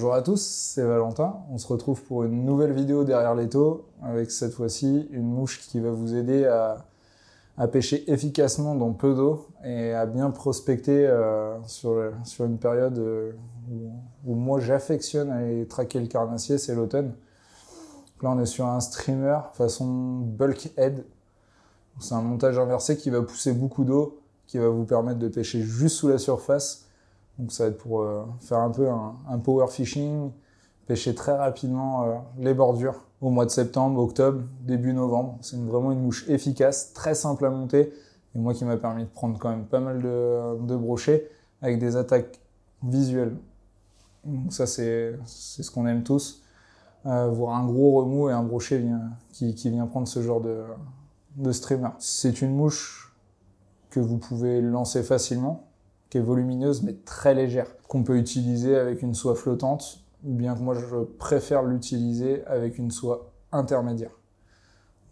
Bonjour à tous, c'est Valentin. On se retrouve pour une nouvelle vidéo derrière l'étau, avec cette fois-ci une mouche qui va vous aider à pêcher efficacement dans peu d'eau et à bien prospecter sur une période où moi j'affectionne à aller traquer le carnassier, c'est l'automne. Là on est sur un streamer façon bulkhead. C'est un montage inversé qui va pousser beaucoup d'eau, qui va vous permettre de pêcher juste sous la surface. Donc ça va être pour faire un peu un power fishing, pêcher très rapidement les bordures au mois de septembre, octobre, début novembre. C'est vraiment une mouche efficace, très simple à monter, et moi qui m'a permis de prendre quand même pas mal de brochets avec des attaques visuelles. Donc ça c'est ce qu'on aime tous, voir un gros remous et un brochet qui vient prendre ce genre de streamer. C'est une mouche que vous pouvez lancer facilement, qui est volumineuse mais très légère, qu'on peut utiliser avec une soie flottante, ou bien que moi je préfère l'utiliser avec une soie intermédiaire.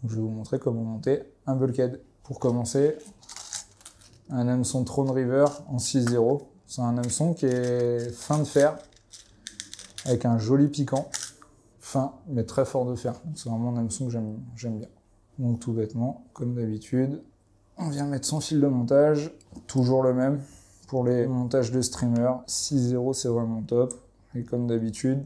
Donc, je vais vous montrer comment monter un bulkhead. Pour commencer, un hameçon Throne River en 6-0. C'est un hameçon qui est fin de fer, avec un joli piquant, fin mais très fort de fer. C'est vraiment un hameçon que j'aime bien. Donc tout bêtement, comme d'habitude, on vient mettre son fil de montage, toujours le même. Pour les montages de streamer, 6-0 c'est vraiment top. Et comme d'habitude,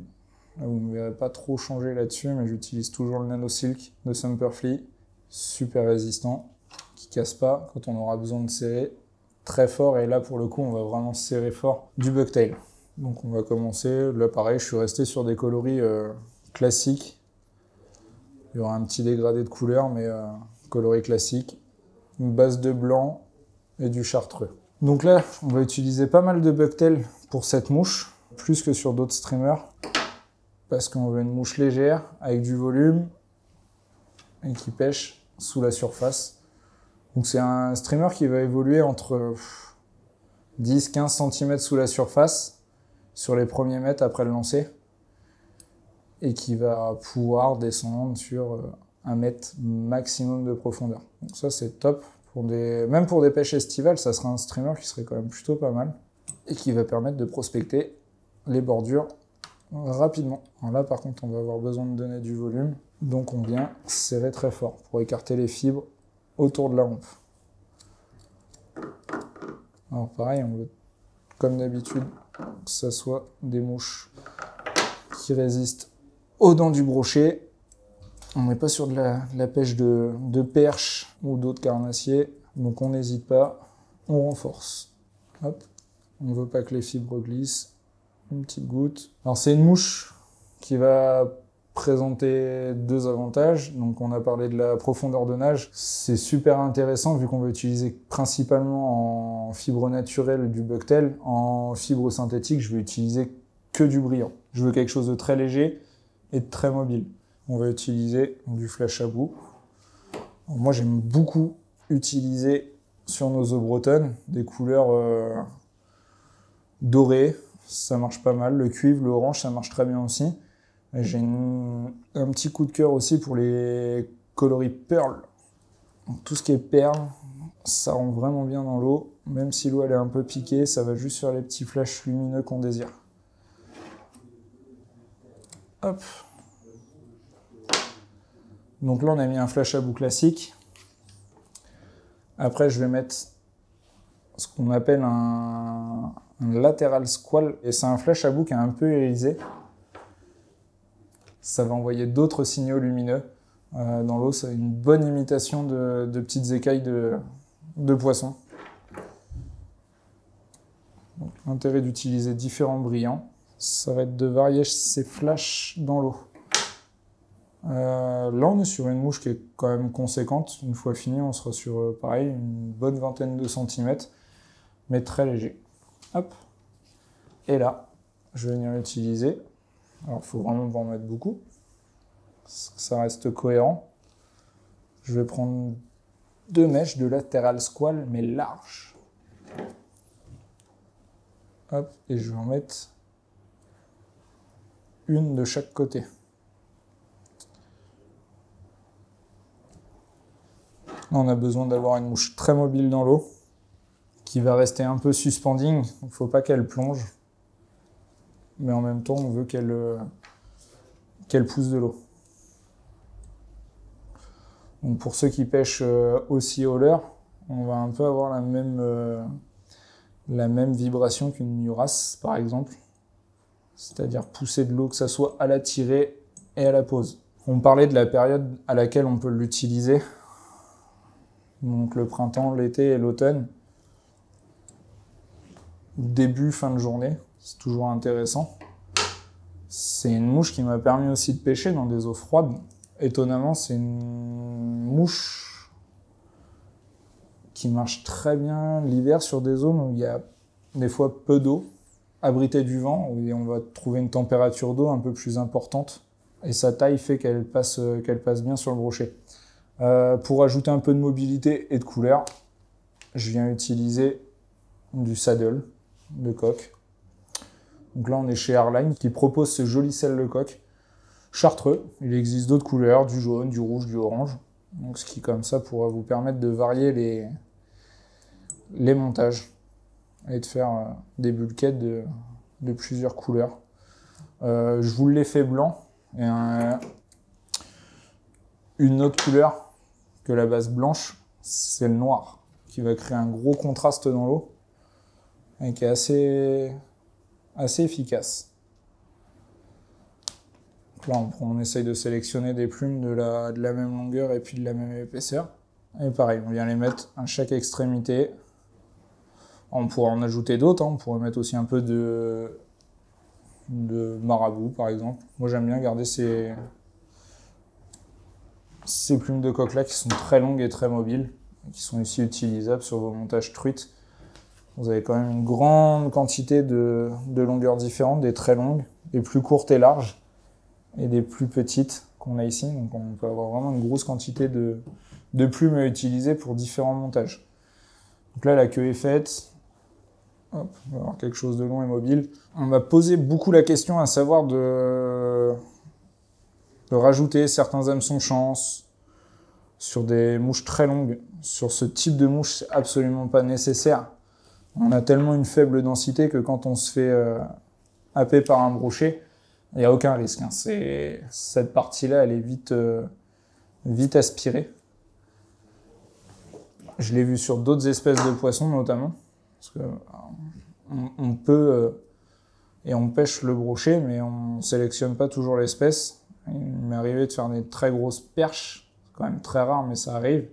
vous ne me verrez pas trop changer là-dessus, mais j'utilise toujours le Nano Silk de Semperfli, super résistant, qui casse pas quand on aura besoin de serrer très fort. Et là pour le coup, on va vraiment serrer fort du bucktail. Donc on va commencer. Là pareil, je suis resté sur des coloris classiques. Il y aura un petit dégradé de couleur, mais coloris classique. Une base de blanc et du chartreux. Donc là, on va utiliser pas mal de bucktail pour cette mouche, plus que sur d'autres streamers, parce qu'on veut une mouche légère, avec du volume, et qui pêche sous la surface. Donc c'est un streamer qui va évoluer entre 10-15 cm sous la surface, sur les premiers mètres après le lancer, et qui va pouvoir descendre sur 1 mètre maximum de profondeur. Donc ça c'est top. Même pour des pêches estivales, ça sera un streamer qui serait quand même plutôt pas mal et qui va permettre de prospecter les bordures rapidement. Alors là, par contre, on va avoir besoin de donner du volume, donc on vient serrer très fort pour écarter les fibres autour de la hampe. Alors pareil, on veut, comme d'habitude, que ça soit des mouches qui résistent aux dents du brochet. On n'est pas sur de la pêche de perche ou d'autres carnassiers, donc on n'hésite pas, on renforce. Hop, on ne veut pas que les fibres glissent, une petite goutte. Alors c'est une mouche qui va présenter deux avantages. Donc on a parlé de la profondeur de nage, c'est super intéressant vu qu'on va utiliser principalement en fibre naturelle du bucktail. En fibre synthétique, je vais utiliser que du brillant. Je veux quelque chose de très léger et de très mobile. On va utiliser du flash à bout. Alors moi, j'aime beaucoup utiliser sur nos eaux bretonnes des couleurs dorées. Ça marche pas mal. Le cuivre, le orange, ça marche très bien aussi. J'ai un petit coup de cœur aussi pour les coloris pearl. Donc, tout ce qui est perle, ça rend vraiment bien dans l'eau. Même si l'eau elle est un peu piquée, ça va juste faire les petits flashs lumineux qu'on désire. Hop. Donc là, on a mis un flash à bout classique. Après, je vais mettre ce qu'on appelle un lateral squall. Et c'est un flash à bout qui est un peu irisé. Ça va envoyer d'autres signaux lumineux dans l'eau. C'est une bonne imitation de petites écailles de poissons. Donc, l'intérêt d'utiliser différents brillants, ça va être de varier ces flashs dans l'eau. Là, on est sur une mouche qui est quand même conséquente. Une fois fini, on sera sur, pareil, une bonne vingtaine de centimètres, mais très léger. Hop. Et là, je vais venir l'utiliser. Alors, il faut vraiment pas en mettre beaucoup. Ça reste cohérent. Je vais prendre 2 mèches de lateral squall, mais larges. Hop. Et je vais en mettre une de chaque côté. On a besoin d'avoir une mouche très mobile dans l'eau, qui va rester un peu suspending, il ne faut pas qu'elle plonge. mais en même temps, on veut qu'elle pousse de l'eau. Donc pour ceux qui pêchent aussi hauler, on va un peu avoir la même vibration qu'une Nurace, par exemple. C'est-à-dire pousser de l'eau, que ça soit à la tirée et à la pose. On parlait de la période à laquelle on peut l'utiliser. Donc le printemps, l'été et l'automne. Début, fin de journée, c'est toujours intéressant. C'est une mouche qui m'a permis aussi de pêcher dans des eaux froides. Étonnamment, c'est une mouche qui marche très bien l'hiver sur des zones où il y a des fois peu d'eau, abritée du vent, où on va trouver une température d'eau un peu plus importante. Et sa taille fait qu'elle passe bien sur le brochet. Pour ajouter un peu de mobilité et de couleur, je viens utiliser du saddle de coque. Donc là, on est chez Airline qui propose ce joli sel de coque chartreux. Il existe d'autres couleurs, du jaune, du rouge, du orange. Donc ce qui, comme ça, pourra vous permettre de varier les montages et de faire des bulkheads de plusieurs couleurs. Je vous l'ai fait blanc. Et une autre couleur que la base blanche, c'est le noir, qui va créer un gros contraste dans l'eau et qui est assez efficace. Donc là, on essaye de sélectionner des plumes de la même longueur et puis de la même épaisseur. Et pareil, on vient les mettre à chaque extrémité. On pourra en ajouter d'autres, on pourrait mettre aussi un peu de marabout, par exemple. Moi, j'aime bien garder ces plumes de coque là qui sont très longues et très mobiles, et qui sont ici utilisables sur vos montages truites. Vous avez quand même une grande quantité de longueurs différentes, des très longues, des plus courtes et larges, et des plus petites qu'on a ici. Donc on peut avoir vraiment une grosse quantité de plumes à utiliser pour différents montages. Donc là, la queue est faite. Hop, on va avoir quelque chose de long et mobile. On m'a posé beaucoup la question à savoir de rajouter certains hameçons chance sur des mouches très longues. Sur ce type de mouche, c'est absolument pas nécessaire. On a tellement une faible densité que quand on se fait happer par un brochet, il n'y a aucun risque. Cette partie-là, elle est vite aspirée. Je l'ai vu sur d'autres espèces de poissons notamment. Parce que on peut et on pêche le brochet, mais on sélectionne pas toujours l'espèce. Il m'est arrivé de faire des très grosses perches, c'est quand même très rare, mais ça arrive.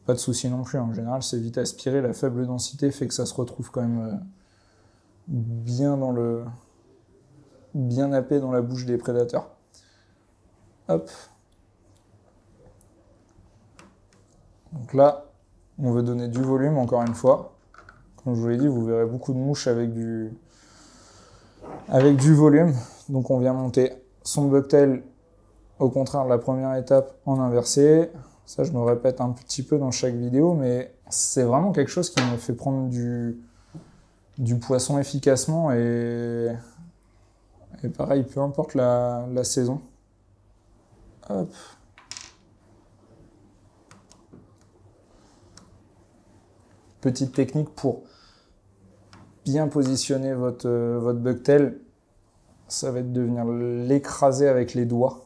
Pas de souci non plus, en général c'est vite aspiré, la faible densité fait que ça se retrouve quand même bien happé dans la bouche des prédateurs. Hop. Donc là, on veut donner du volume encore une fois. Comme je vous l'ai dit, vous verrez beaucoup de mouches avec du volume. Donc on vient monter son bucktail, au contraire de la première étape, en inversé. Ça, je me répète un petit peu dans chaque vidéo, mais c'est vraiment quelque chose qui me fait prendre du poisson efficacement. Et pareil, peu importe la saison. Hop. Petite technique pour bien positionner votre bucktail, ça va être de venir l'écraser avec les doigts.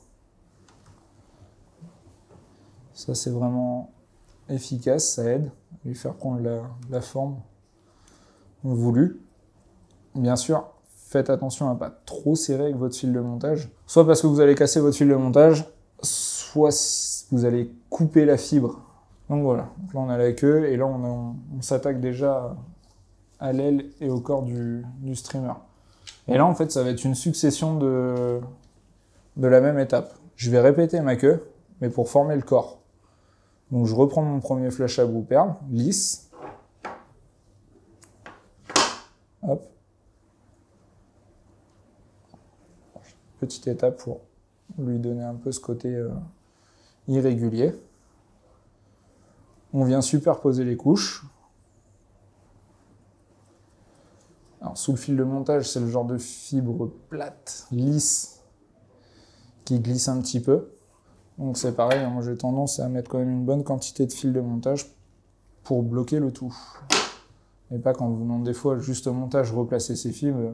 Ça, c'est vraiment efficace, ça aide à lui faire prendre la forme voulue. Bien sûr, faites attention à ne pas trop serrer avec votre fil de montage, soit parce que vous allez casser votre fil de montage, soit vous allez couper la fibre. Donc voilà, donc là on a la queue et là on s'attaque déjà à l'aile et au corps du streamer. Et là en fait ça va être une succession de la même étape. Je vais répéter ma queue, mais pour former le corps. Donc je reprends mon premier flash à bout perle, lisse. Hop. Petite étape pour lui donner un peu ce côté irrégulier. On vient superposer les couches. Alors, sous le fil de montage, c'est le genre de fibre plate, lisse, qui glisse un petit peu. Donc c'est pareil, moi j'ai tendance à mettre quand même une bonne quantité de fil de montage pour bloquer le tout. Et pas quand vous demandez des fois juste au montage replacer ces fibres,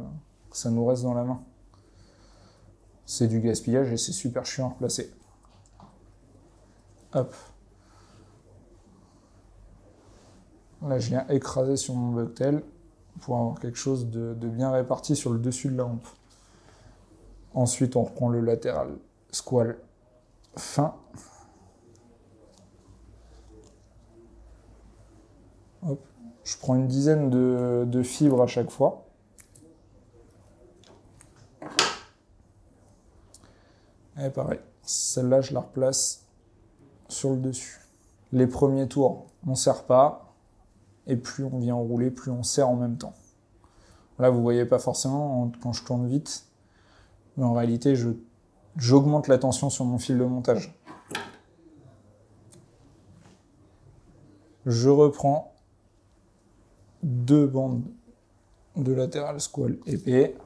ça nous reste dans la main. C'est du gaspillage et c'est super chiant à replacer. Hop. Là, je viens écraser sur mon bucktail pour avoir quelque chose de bien réparti sur le dessus de la hampe. Ensuite, on reprend le latéral squal fin. Hop. Je prends une dizaine de fibres à chaque fois. Et pareil, celle-là, je la replace sur le dessus. Les premiers tours, on ne serre pas. Et plus on vient enrouler, plus on serre en même temps. Là, vous ne voyez pas forcément quand je tourne vite. Mais en réalité, j'augmente la tension sur mon fil de montage. Je reprends 2 bandes de latéral squal épais.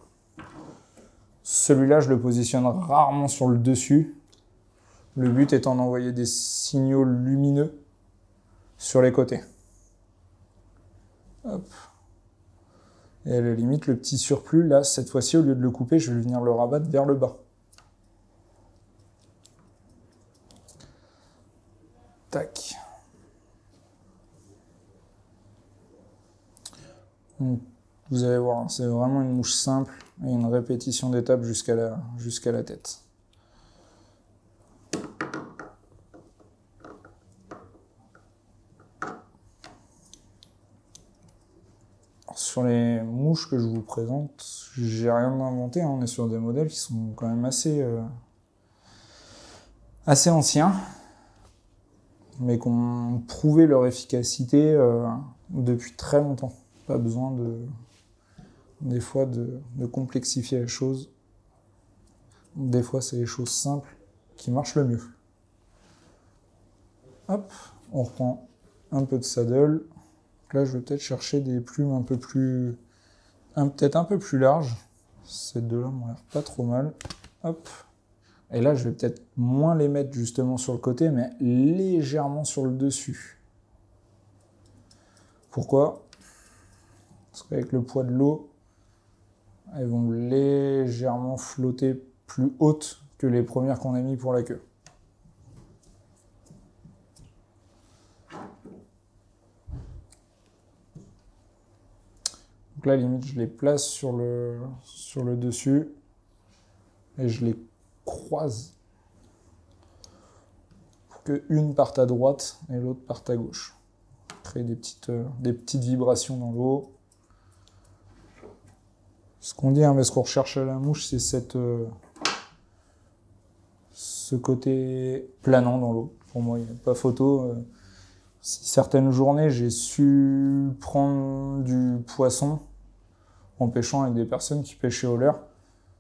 Celui-là, je le positionne rarement sur le dessus. Le but étant d'envoyer des signaux lumineux sur les côtés. Hop. Et à la limite, le petit surplus, là, cette fois-ci, au lieu de le couper, je vais venir le rabattre vers le bas. Tac. Donc, vous allez voir, c'est vraiment une mouche simple et une répétition d'étapes jusqu'à la tête. Sur les mouches que je vous présente, j'ai rien inventé, hein. On est sur des modèles qui sont quand même assez anciens, mais qui ont prouvé leur efficacité depuis très longtemps. Pas besoin des fois de complexifier les choses. Des fois, c'est les choses simples qui marchent le mieux. Hop, on reprend un peu de saddle. Là, je vais peut-être chercher des plumes un peu plus... peut-être un peu plus larges. Ces deux-là m'ont l'air pas trop mal. Hop. Et là, je vais peut-être moins les mettre justement sur le côté, mais légèrement sur le dessus. Pourquoi? Parce qu'avec le poids de l'eau, elles vont légèrement flotter plus hautes que les premières qu'on a mis pour la queue. Donc là, limite, je les place sur le dessus et je les croise pour qu'une parte à droite et l'autre parte à gauche. Créer des petites vibrations dans l'eau. Ce qu'on dit, hein, mais ce qu'on recherche à la mouche, c'est ce côté planant dans l'eau. Pour moi, il n'y a pas photo. Si certaines journées, j'ai su prendre du poisson en pêchant avec des personnes qui pêchaient au leurre,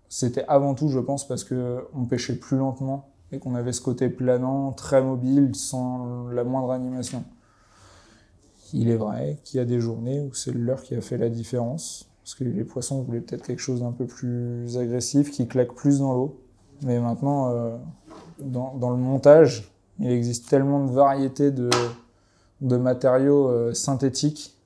c'était avant tout, je pense, parce qu'on pêchait plus lentement et qu'on avait ce côté planant, très mobile, sans la moindre animation. Il est vrai qu'il y a des journées où c'est le leurre qui a fait la différence, parce que les poissons voulaient peut-être quelque chose d'un peu plus agressif, qui claque plus dans l'eau. Mais maintenant, dans le montage, il existe tellement de variétés de matériaux synthétiques.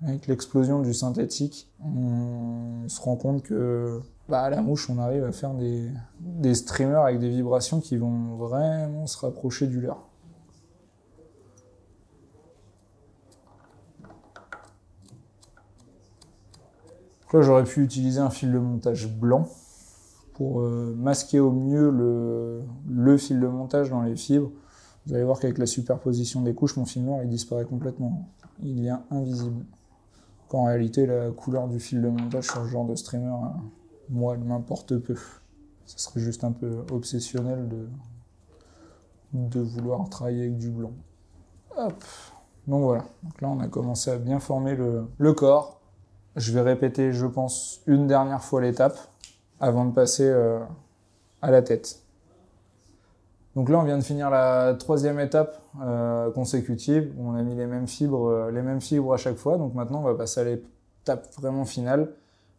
Avec l'explosion du synthétique, on se rend compte que à la mouche, on arrive à faire des streamers avec des vibrations qui vont vraiment se rapprocher du leurre. Là, j'aurais pu utiliser un fil de montage blanc pour masquer au mieux le fil de montage dans les fibres. Vous allez voir qu'avec la superposition des couches, mon fil noir il disparaît complètement. Il devient invisible. Qu'en réalité, la couleur du fil de montage sur ce genre de streamer, moi, elle m'importe peu. Ce serait juste un peu obsessionnel de vouloir travailler avec du blanc. Hop. Donc voilà. Donc là, on a commencé à bien former le corps. Je vais répéter, je pense, une dernière fois l'étape avant de passer à la tête. Donc là, on vient de finir la 3e étape consécutive, où on a mis les mêmes fibres à chaque fois. Donc maintenant, on va passer à l'étape vraiment finale,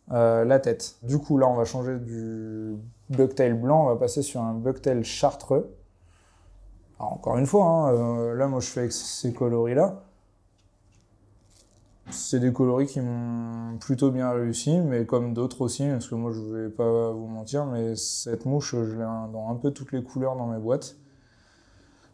la tête. Du coup, là, on va changer du bucktail blanc, on va passer sur un bucktail chartreux. Alors, encore une fois, hein, là, moi, je fais avec ces coloris-là. C'est des coloris qui m'ont plutôt bien réussi, mais comme d'autres aussi, parce que moi je vais pas vous mentir, mais cette mouche, je l'ai dans un peu toutes les couleurs dans mes boîtes.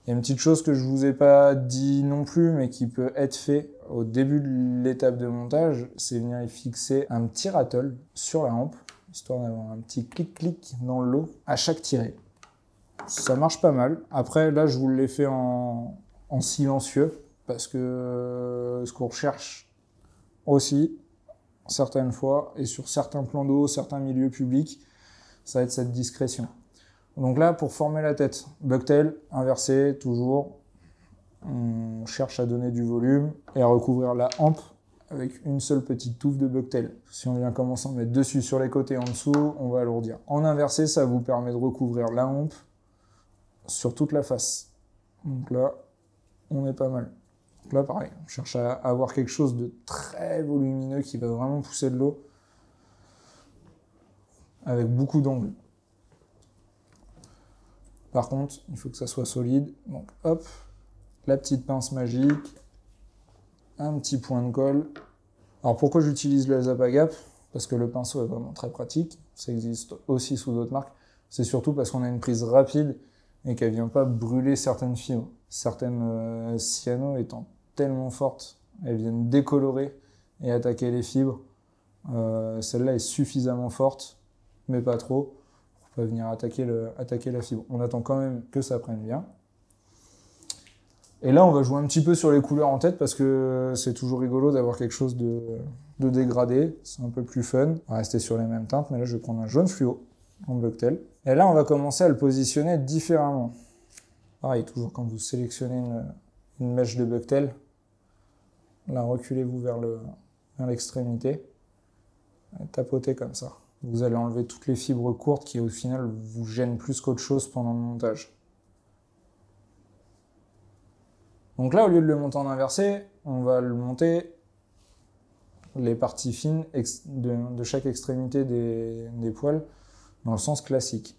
Il y a une petite chose que je vous ai pas dit non plus, mais qui peut être fait au début de l'étape de montage, c'est venir y fixer un petit rattle sur la hampe, histoire d'avoir un petit clic-clic dans le lot à chaque tirée. Ça marche pas mal. Après, là, je vous l'ai fait en silencieux, parce que ce qu'on recherche aussi, certaines fois, et sur certains plans d'eau, certains milieux publics, ça va être cette discrétion. Donc là, pour former la tête, bucktail, inversé, toujours. On cherche à donner du volume et à recouvrir la hampe avec une seule petite touffe de bucktail. Si on vient commencer à mettre dessus, sur les côtés, en dessous, on va alourdir. En inversé, ça vous permet de recouvrir la hampe sur toute la face. Donc là, on est pas mal. Donc là, pareil, on cherche à avoir quelque chose de très volumineux qui va vraiment pousser de l'eau avec beaucoup d'angles. Par contre, il faut que ça soit solide. Donc hop, la petite pince magique, un petit point de colle. Alors pourquoi j'utilise le Zap-A-Gap? Parce que le pinceau est vraiment très pratique. Ça existe aussi sous d'autres marques. C'est surtout parce qu'on a une prise rapide et qu'elle ne vient pas brûler certaines fibres. Certaines cyano étant tellement fortes, elles viennent décolorer et attaquer les fibres. Celle-là est suffisamment forte, mais pas trop, pour pas venir attaquer la fibre. On attend quand même que ça prenne bien. Et là, on va jouer un petit peu sur les couleurs en tête parce que c'est toujours rigolo d'avoir quelque chose de dégradé. C'est un peu plus fun. On va rester sur les mêmes teintes, mais là, je vais prendre un jaune fluo en bucktail. Et là, on va commencer à le positionner différemment. Pareil, toujours quand vous sélectionnez une mèche de bucktail, là, reculez-vous vers l'extrémité et tapotez comme ça. Vous allez enlever toutes les fibres courtes qui, au final, vous gênent plus qu'autre chose pendant le montage. Donc là, au lieu de le monter en inversé, on va le monter les parties fines de chaque extrémité des poils dans le sens classique.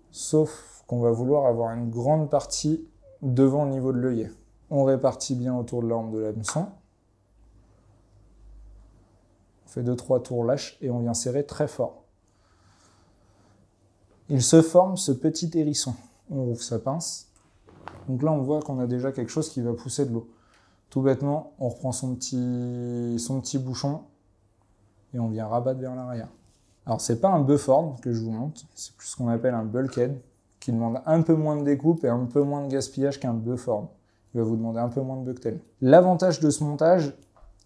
Sauf qu'on va vouloir avoir une grande partie devant le niveau de l'œillet. On répartit bien autour de l'arme de l'hameçon. On fait 2-3 tours lâches et on vient serrer très fort. Il se forme ce petit hérisson. On ouvre sa pince. Donc là, on voit qu'on a déjà quelque chose qui va pousser de l'eau. Tout bêtement, on reprend son petit bouchon et on vient rabattre vers l'arrière. Alors, c'est pas un Buford que je vous montre, c'est plus ce qu'on appelle un bulkhead, qui demande un peu moins de découpe et un peu moins de gaspillage qu'un Buford. Il va vous demander un peu moins de bucktail. L'avantage de ce montage,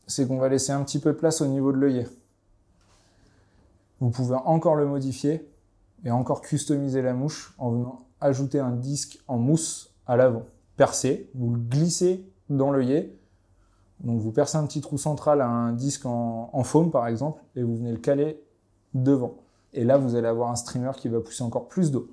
c'est qu'on va laisser un petit peu de place au niveau de l'œillet. Vous pouvez encore le modifier et encore customiser la mouche en venant ajouter un disque en mousse à l'avant. Percé, vous le glissez dans l'œillet. Donc vous percez un petit trou central à un disque en foam par exemple et vous venez le caler devant. Et là vous allez avoir un streamer qui va pousser encore plus d'eau.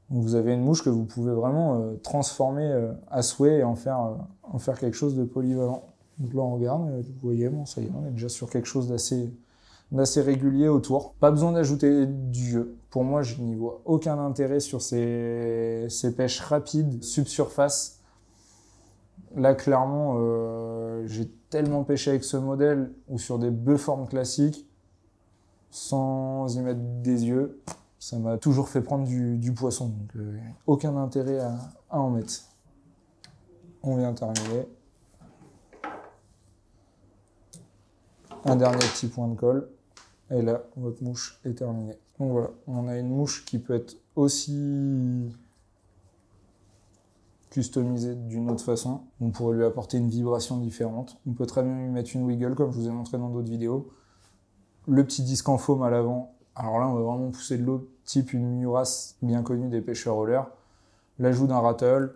Donc vous avez une mouche que vous pouvez vraiment transformer à souhait et en faire quelque chose de polyvalent. Donc là on regarde, vous voyez, bon ça y est, on est déjà sur quelque chose d'assez régulier autour. Pas besoin d'ajouter du jeu. Pour moi, je n'y vois aucun intérêt sur ces pêches rapides, subsurface. Là, clairement, j'ai tellement pêché avec ce modèle ou sur des bœufs-formes classiques, sans y mettre des yeux, ça m'a toujours fait prendre du poisson. Donc, aucun intérêt à en mettre. On vient terminer. Un dernier petit point de colle. Et là, votre mouche est terminée. Donc voilà, on a une mouche qui peut être aussi customisée d'une autre façon. On pourrait lui apporter une vibration différente. On peut très bien lui mettre une wiggle, comme je vous ai montré dans d'autres vidéos. Le petit disque en foam à l'avant. Alors là, on va vraiment pousser de l'eau, type une Miuras bien connue des pêcheurs au leurre. L'ajout d'un rattle,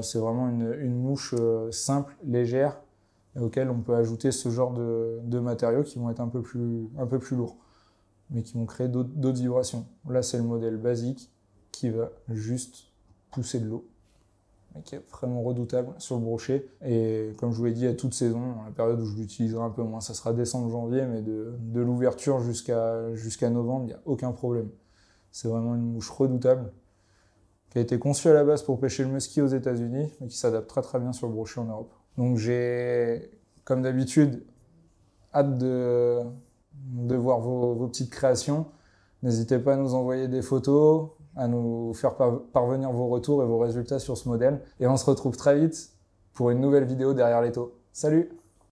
c'est vraiment une mouche simple, légère, auquel on peut ajouter ce genre de matériaux qui vont être un peu plus lourds, mais qui vont créer d'autres vibrations. Là, c'est le modèle basique qui va juste pousser de l'eau, mais qui est vraiment redoutable sur le brochet. Et comme je vous l'ai dit, à toute saison, la période où je l'utiliserai un peu moins, ça sera décembre-janvier, mais de l'ouverture jusqu'à novembre, il n'y a aucun problème. C'est vraiment une mouche redoutable, qui a été conçue à la base pour pêcher le musky aux États-Unis, mais qui s'adapte très très bien sur le brochet en Europe. Donc j'ai Comme d'habitude, hâte de voir vos petites créations. N'hésitez pas à nous envoyer des photos, à nous faire parvenir vos retours et vos résultats sur ce modèle. Et on se retrouve très vite pour une nouvelle vidéo derrière les taux. Salut!